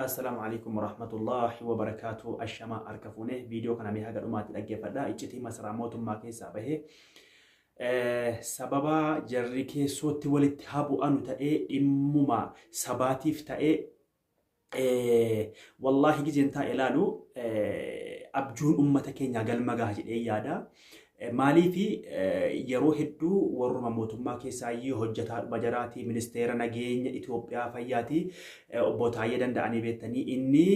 السلام عليكم ورحمة الله وبركاته. الشماء أركفونه فيديو كان ميها قدومات الأجفة إجتي مسرى موت ما كيسا به سببا جريكي صوت والاتهاب أنو تأي إمما سباتيف تأي والله جزنتا إلالو أبجون أمتك نجال مجاهد إيادا مالي في يروح الدو ورما موتما كيسايي هجتا بجراتي منستير نجين إثيوبيا فياتي بوتاية دنداني بيتني إني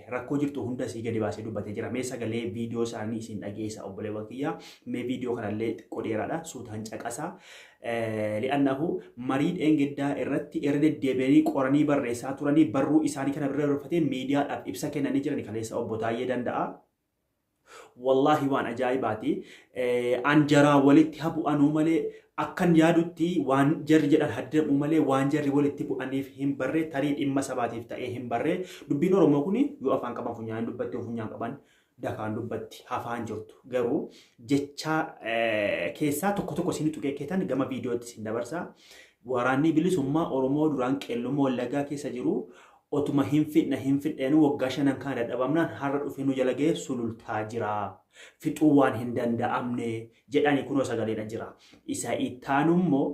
ركو جرتو هندا سيجا دباسي دو بتجرا ميسا غلي فيديو ساني سين أجيسا أو بلوكيا مي فيديو كان اللي كوديرا دا صوت هنجك أسا لأنه مريض إنجدا إرتي إرد ديبني قرني برئيسات وراني برو إساني كان برفتين ميديا إبسا كنا نجرني كليس أو بوتاية دندا والله وان أجايباتي أنجرا ولتي هبو أنو مالي أكن يادوتي وان جرجر الهدر مالي وان جري ولتي بو أنيف هم بري تريد إما سباتي فتاة هم بري دبينو رموكوني يو أفان كبان فنيان دبتي وفنيان كبان دكان دبتي هافان جرتو غرو جتشا كيسا توكو توكو سيني توكي كيتان غما فيديو تسين دبرسا وراني بلي سمما أورمو دران كيلومو لغا كيسا جرو otuma hin fidhenu waggaa shanan kan dadhabamnaan har'a dhufenu jalagee sulultaa jira fixuu waan hin danda'amne jedhani kunoo sagaleedha jira isa ittaanummoo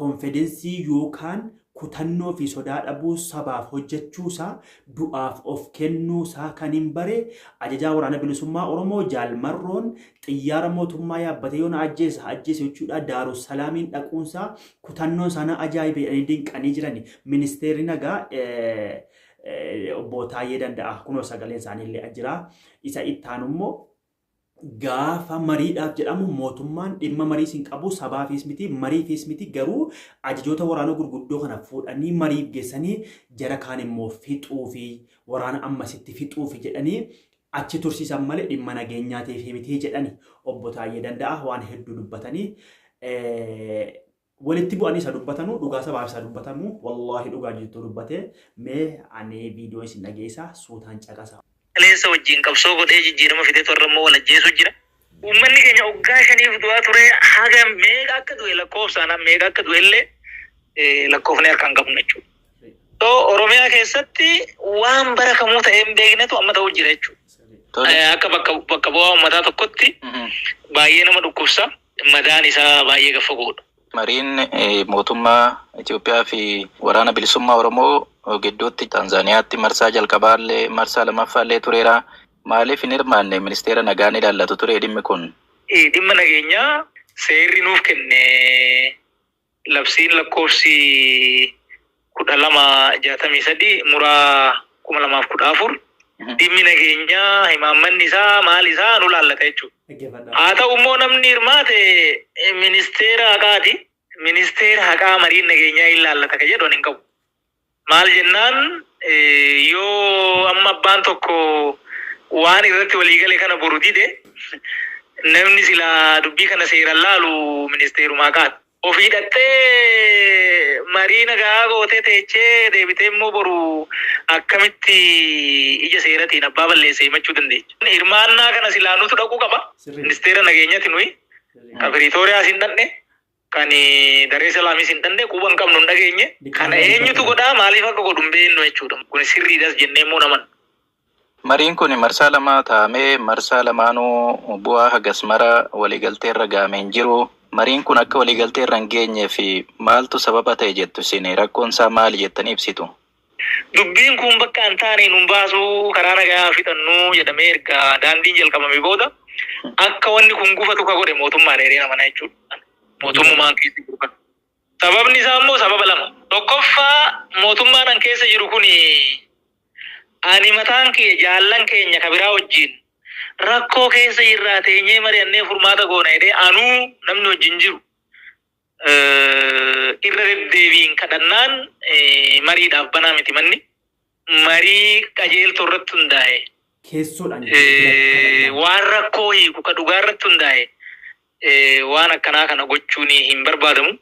konfidensii yookaan kutannoo fi sodaa dhabuu sabaaf hojjechuusaa du'aaf of kennuusaa kan hin bare ajajaa waraana bilisummaa Oromoo Jaalmarroon xiyyaara mootummaa yaabbatee yoona ajjeese jechuudha Daarussalaamiin dhaquunsaa kutannoo sana ajaa'ibee dinqanii jirani ministeerri nagaa bootaayee danda'a kunoo sagaleen isaanii illee ajira isa ittaanummoo gaafa mariidhaaf jedhamu mootummaan dhimma mariis hin qabu sabaafis miti mariifis miti garuu ajajoota waraana gurguddoo kana fuudhanii mariif geessanii jara kaan immoo fixuu fi waraana ammasitti fixuu fi jedhanii achi tursiisan malee dhimma nageenyaatiif miti jedhani obbo Taayee Danda'a waan hedduu dubbatanii walitti bu'anii isa dubbatanu dhugaa sabaaf isa dubbatamu wallahi dhugaa jirtu dubbate mee ani viidiyoo isin dhageessa suutaan caqasa Leessa wajjin qabsoo godhee jijjiirama fidee torrammoo wal ajjeesu jira. Uummanni keenya waggaa shaniif du'aa ture haga meeqa akka du'e lakkoofsaan meeqa akka du'e illee lakkoofnee harkaan qabnu jechuudha. Oromiyaa keessatti waan bara kamuu ta'ee hin beeknetu amma ta'uu jira jechuudha. Akka bakka bu'aa uummataa tokkotti baay'ee nama dhukkubsa madaan isaa baay'ee gaffagoodha. Mariin mootummaa Itoophiyaa fi waraana bilisummaa Oromoo gidduutti Tanzaaniyaatti marsaa jalqabaallee marsaa lammaffaallee tureera. Maaliif hin hirmaanne ministeera nagaan ilaallatu ture dhimmi kun? Dhimma nageenyaa seerri nuuf kenne labsiin lakkoofsi 1263 muraa 2014 dhimmi nageenyaa himaammanni isaa maal isaa nu laallata jechuudha. Haa ta'u immoo namni hirmaate ministeera haqaati. Ministeera haqaa mariin nageenyaa hin laallata ka jedhu hin qabu. Maal jennaan yoo amma abbaan tokko waan irratti waliigale kana boru dide namni sila dubbii kana seeraan laalu ministeeruma haqaati. Ofii dhattee marii nagaa gootee teechee deebitee immoo boru akkamitti ija seeratiin abbaa balleessee himachuu dandeecha. Hirmaannaa kana silaa nutu dhaquu qaba. Ministeera nageenyaatti nuyi kan Piriitooriyaas hin dhanne kan Daree Salaamis hin dhanne quba hin qabnu hin dhageenye. Kana eenyutu godhaa maaliif akka godhu hin beeknu jechuudha. Kun sirriidhas jennee immoo naman. Mariin kun marsaa lama taa'amee marsaa lamaanuu bu'aa hagas mara waliigaltee irra gaamee hin jiru. Mariin kun akka waliigaltee irra hin geenyee fi maaltu sababa ta'e jettu isin rakkoon isaa maali jettanii ibsitu? Dubbiin kun bakka hin taane nun baasu karaa nagaa fixannuu jedhamee erga daandiin jalqabame booda akka wanni kun gufatu ka godhe mootummaa dheeree nama jechuudha. Mootummaan keessa jiru kan. Sababni isaa immoo sababa lama. Tokkoffaa mootummaan an keessa jiru kun ani mataan kee jaallan keenya kabiraa wajjin rakkoo keessa irraa teenyee mari'annee furmaata goona jedhee anuu namni wajjin jiru irra deddeebiin kadhannaan mariidhaaf banaa miti manni marii qajeeltoo irratti hundaa'e waan rakkoo hiiku ka dhugaa irratti hundaa'e waan akkanaa kana gochuun hin barbaadamu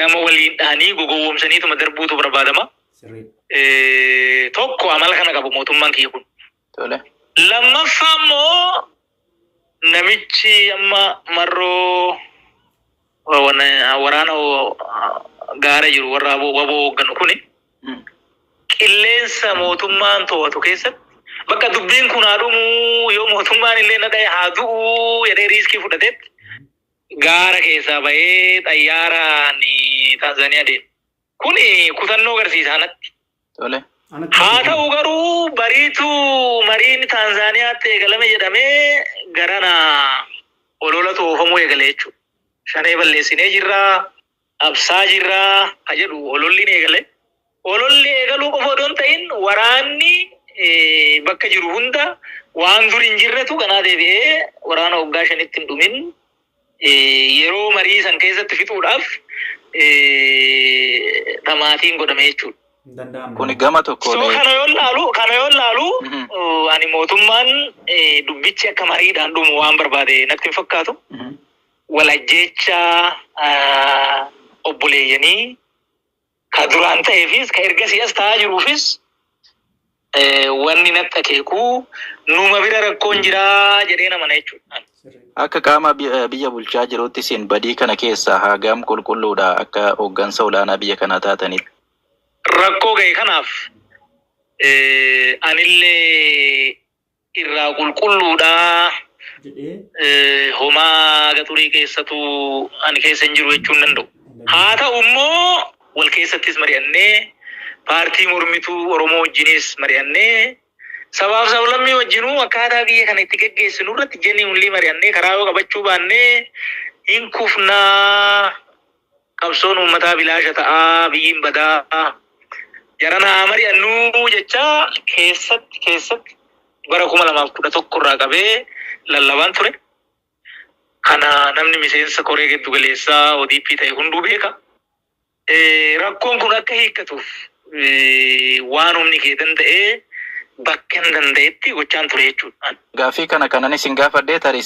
nama waliin dhahanii gogowwoomsaniituma darbuutu barbaadama. Tokko amala kana qabu mootummaan kiyya kun. Lammaffaa immoo namichi amma marroo waraana gaara jiru warra waboo hoogganu kuni qillee miseensa mootummaan to'atu keessatti bakka dubbiin kun haadhumu yoo mootummaan illee na dhaye haa du'u jedhee riiskii fudhatetti gaara keessaa bahee xayyaaraan Taanzaaniyaa deema. Kuni kutannoo agarsiisa natti. Haa ta'u garuu mariin Taanzaaniyaatti eegalame jedhamee garana olola toofamuu eegale jechuudha. Shanee balleessinee jirraa, absaa jirraa haa jedhu ololli ni eegale. Ololli eegaluu qofa odoo hin ta'in waraanni bakka jiru hunda waan dur hin jirretu kanaa deebi'ee waraana waggaa 5 hin dhumin yeroo marii san keessatti fixuudhaaf dhamaatiin godhame jechuudha. Kuni gama tokkoon kana yoo laalu ani mootummaan dubbichi akka mariidhaan dhumu waan barbaade natti hin fakkaatu. Walajjecha obboleeyyanii ka duraan ta'eefis ka ergasii as ta'aa jiruufis wanni natti akeeku numa bira rakkoon jiraa jedhee namana jechuudha. Akka qaama biyya bulchaa jirutti isin badii kana keessaa hagam qulqulluudha akka hooggansa olaanaa biyya kanaa taatanitti. Rakkoo ga'e kanaaf anillee irraa qulqulluudha. Homaa gaxurii keessatu ani keessa hin jiru jechuun danda'u. Haa ta'u immoo wal keessattis mari'annee paartii mormituu Oromoo wajjinis mari'annee sabaaf sablammii wajjinuu akkaataa biyya kana itti geggeessinu irratti jenni mul'ii mari'annee karaa yoo qabachuu baannee hin kufnaa qabsoon uummataa bilaasha ta'aa biyyiin badaa jaranaa mari'annuu jecha keessatti bara 2011 irraa qabee lallabaan ture. Kana namni miseensa koree giddu galeessaa ODP ta'e hunduu beeka. Rakkoon kun akka hiikkatuuf waan humni kee danda'ee bakka hin danda'etti gochaan ture jechuudha. Gaaffii kana kanan isin gaafadhee tarii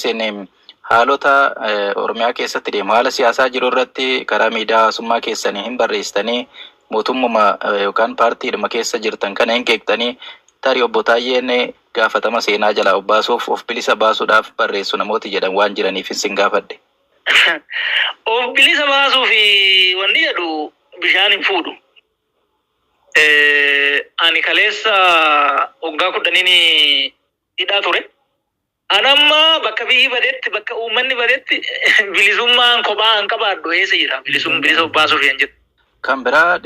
haalota Oromiyaa keessatti deemu haala siyaasaa jiru irratti karaa miidiyaa hawaasummaa keessanii hin barreessitanii mootummuma yookaan paartiidhuma keessa jirtan kana hin qeeqxanii tarii obbo Taayyeen gaafatama seenaa jalaa obbaasuuf of bilisa baasuudhaaf barreessu namooti jedhan waan jiraniif isin gaafadhe. Of bilisa baasuuf wanni jedhu bishaan hin fuudhu. Ani kaleessa waggaa 10 hidhaa ture. Anamma bakka biyyi badetti bakka uummanni badetti bilisummaan kophaa hin qabaadhu eessa jira bilisa baasuuf hin jedhu. Kan biraa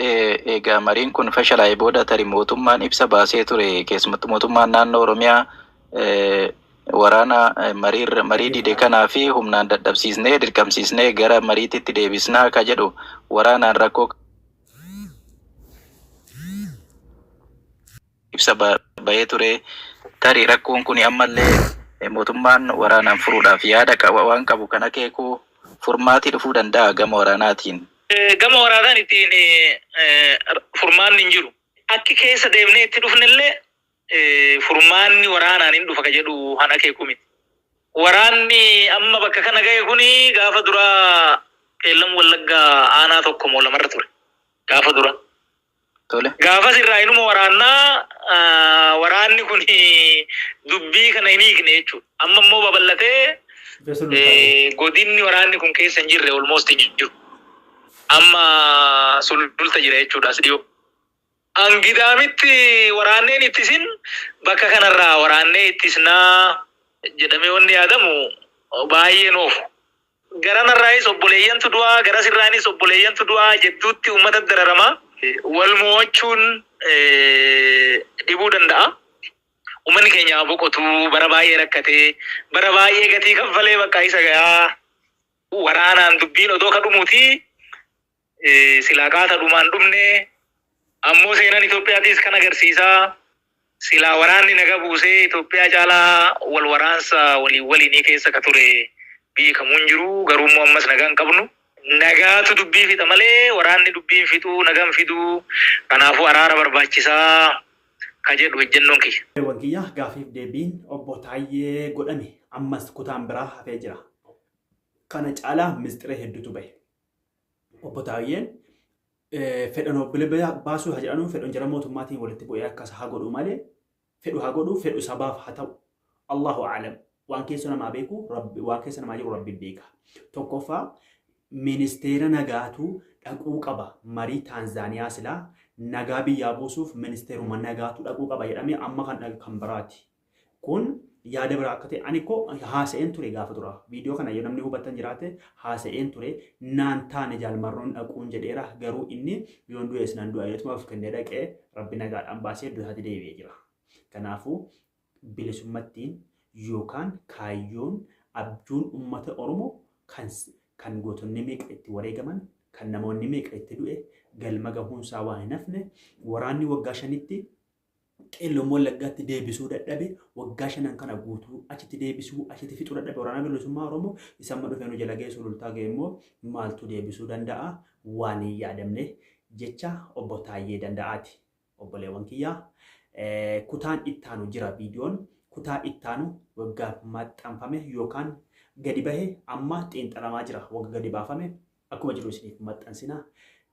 egaa mariin kun fashalaa'ee booda tarii mootummaan ibsa baasee ture keessumattuu mootummaan naannoo Oromiyaa waraana marii didee kanaa fi humnaan dadhabsiisnee dirqamsiisnee gara mariititti deebisnaa akka jedhu waraanaan rakkoo ibsa bahee ture. Tarii rakkoon kun ammallee mootummaan waraanaan furuudhaaf yaada waan qabu kan akeeku furmaatii dhufuu danda'a gama waraanaatiin. Gama waraanaan ittiin furmaanni hin jiru. Akki keessa deemnee itti dhufnellee furmaanni waraanaan hin dhufa ka jedhu han akeeku miti. Waraanni amma bakka kana ga'e kuni gaafa dura Qeellam Wallaggaa aanaa tokko moo lamarra ture. Gaafa dura. Gaafa sirraa inuma waraanni kuni dubbii kana hin hiikne jechuudha. Amma immoo babal'atee godinni waraanni kun keessa hin jirre almost hin jiru. Amma sululta jira jechuudha sidiyoo. Angidaamitti waraanneen ittisin bakka kanarraa waraannee ittisnaa jedhamee wanni yaadamu baay'ee noofu. Garanarraayis obboleeyyantu du'aa gara sirraanis obboleeyyantu du'aa jedduutti uummata dararamaa wal mo'achuun dhibuu danda'a. Uummanni keenya boqotu bara baay'ee rakkatee bara baay'ee gatii kaffalee bakka isa gahaa waraanaan dubbiin odoo ka dhumuuti. Silaa qaata dhumaan dhumne ammoo seenaan Itoophiyaatis kan agarsiisaa silaa waraanni naga buusee Itoophiyaa caalaa wal waraansa waliinii keessa ka ture biyyi kamuun jiru garuu immoo ammas nagaa hin qabnu. Nagaatu dubbii fixa malee waraanni dubbiin fixuu nagaan fiduu kanaafuu araara barbaachisaa ka jedhu ejjennoon kiyya. Wagiyyaa gaafiif deebiin obbo Taayyee godhame ammas kutaan biraa hafee jira. Kana caalaa misxiree hedduutu bahe. Obbo Taayyeen fedhan obbolee baasuu haa jedhanu fedhan jara mootummaatiin walitti bu'ee akkas haa godhu malee fedhu haa godhu fedhu sabaaf haa ta'u. Allahu a'lam waan keessa namaa beeku waan keessa namaa jiru rabbi beeka. Tokkoffaa ministeera nagaatu dhaquu qaba marii Taanzaaniyaa silaa nagaa biyyaa buusuuf ministeeruma nagaatu dhaquu qaba jedhamee amma kan biraati. Kun yaada biraa akka ta'e ani koo haasa'een ture gaafa dura. Viidiyoo kana yoo namni hubattan jiraate haasa'een ture naan taane jaalmarroon dhaquun jedheera garuu inni yoon du'e isnaan du'a yetumaaf kennee dhaqee rabbi nagaadhaan baasee iddoo isaatti deebi'ee jira. Kanaafuu bilisummattiin yookaan kaayyoon abjuun uummata Oromoo kan gootonni meeqa itti wareegaman kan namoonni meeqa itti du'e galma gahuunsaa waan hin hafne waraanni waggaa 5tti qeelloon wallaggaatti deebisuu dadhabe waggaa 5 kana guutuu achitti deebisuu achitti fixuu dadhabe waraana bilisummaa Oromoo isa amma dhufee nu jala ga'ee sulultaa ga'e immoo maaltu deebisuu danda'a waan hin yaadamne jecha obbo Taayyee Danda'aati. Obboleewwan kiyyaa kutaan ittaanu jira viidiyoon kutaa ittaanu waggaa maxxanfame yookaan gadi bahe amma xiinxalamaa jira waggaa gadi baafame akkuma jiru isiniif maxxansina.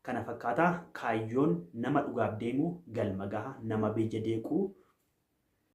Kana fakkaataa kaayyoon nama dhugaaf deemu galma gaha nama biyya deequu